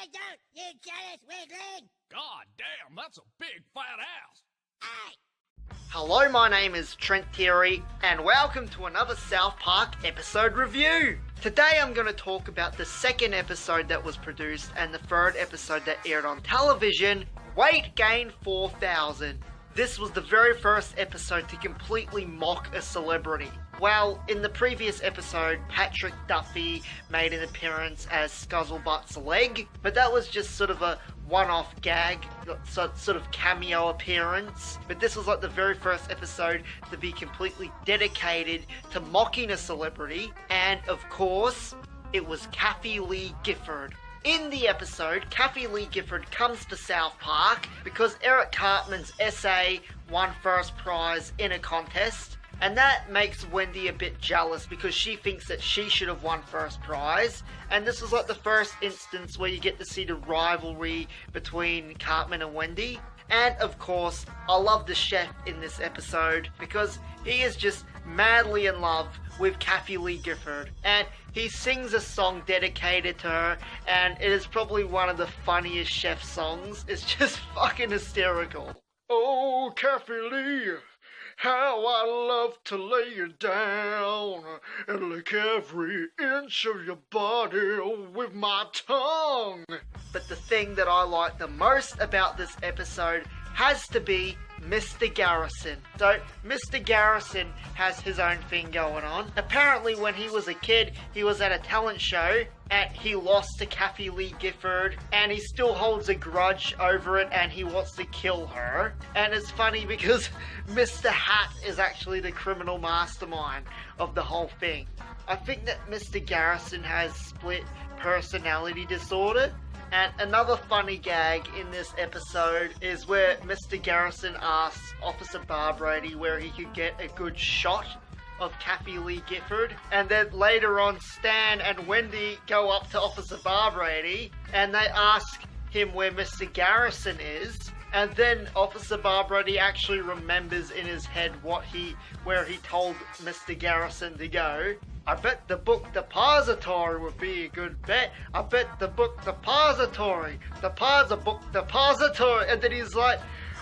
don't, you jealous weakling! God damn, that's a big fat ass. Hey! Hello, my name is Trent Thierry, and welcome to another South Park episode review. Today I'm going to talk about the second episode that was produced and the third episode that aired on television, Weight Gain 4000. This was the very first episode to completely mock a celebrity. Well, in the previous episode, Patrick Duffy made an appearance as Scuzzlebutt's leg, but that was just sort of a one-off gag, sort of cameo appearance. But this was like the very first episode to be completely dedicated to mocking a celebrity, and of course, it was Kathie Lee Gifford. In the episode, Kathie Lee Gifford comes to South Park because Eric Cartman's essay won first prize in a contest, and that makes Wendy a bit jealous because she thinks that she should have won first prize. And this is like the first instance where you get to see the rivalry between Cartman and Wendy. And of course, I love the chef in this episode because he is just madly in love with Kathie Lee Gifford. And he sings a song dedicated to her, and it is probably one of the funniest chef songs. It's just fucking hysterical. Oh, Kathie Lee, how I love to lay you down and lick every inch of your body with my tongue. But the thing that I like the most about this episode has to be Mr. Garrison. So, Mr. Garrison has his own thing going on. Apparently, when he was a kid, he was at a talent show and he lost to Kathie Lee Gifford, and he still holds a grudge over it and he wants to kill her. And it's funny because Mr. Hat is actually the criminal mastermind of the whole thing. I think that Mr. Garrison has split personality disorder. And another funny gag in this episode is where Mr. Garrison asks Officer Barbrady where he could get a good shot of Kathie Lee Gifford. And then later on, Stan and Wendy go up to Officer Barbrady and they ask him where Mr. Garrison is. And then Officer Barbrady actually remembers in his head where he told Mr. Garrison to go. I bet the book depository would be a good bet. I bet the book depository. Book depository. And then he's like,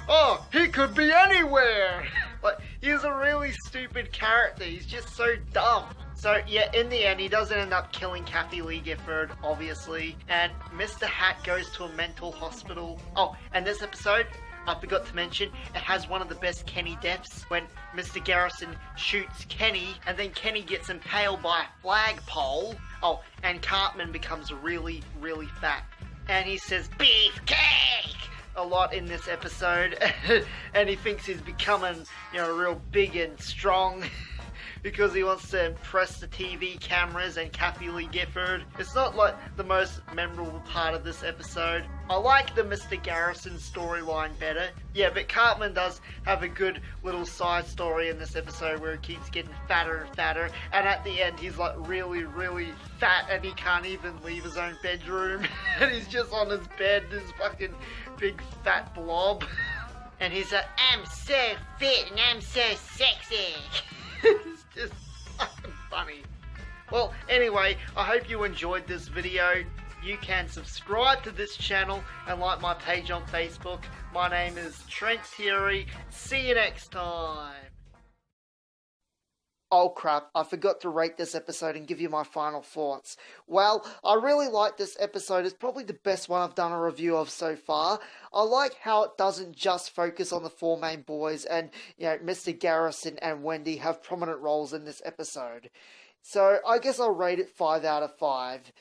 oh, he could be anywhere. Like, he's a really stupid character. He's just so dumb. So, yeah, in the end, he doesn't end up killing Kathie Lee Gifford, obviously. And Mr. Hat goes to a mental hospital. Oh, and this episode, I forgot to mention, it has one of the best Kenny deaths when Mr. Garrison shoots Kenny and then Kenny gets impaled by a flagpole. Oh, and Cartman becomes really, really fat. And he says, beefcake! A lot in this episode. And he thinks he's becoming, real big and strong. Because he wants to impress the TV cameras and Kathie Lee Gifford. It's not like the most memorable part of this episode. I like the Mr. Garrison storyline better. Yeah, but Cartman does have a good little side story in this episode where he keeps getting fatter and fatter. And at the end, he's like really, really fat and he can't even leave his own bedroom. And he's just on his bed, this fucking big fat blob. And he's like, I'm so fit and I'm so sexy. It's just fucking funny. Well, anyway, I hope you enjoyed this video. You can subscribe to this channel and like my page on Facebook. My name is Trent Thierry. See you next time. Oh crap, I forgot to rate this episode and give you my final thoughts. Well, I really like this episode. It's probably the best one I've done a review of so far. I like how it doesn't just focus on the four main boys and, Mr. Garrison and Wendy have prominent roles in this episode. So, I guess I'll rate it 5 out of 5.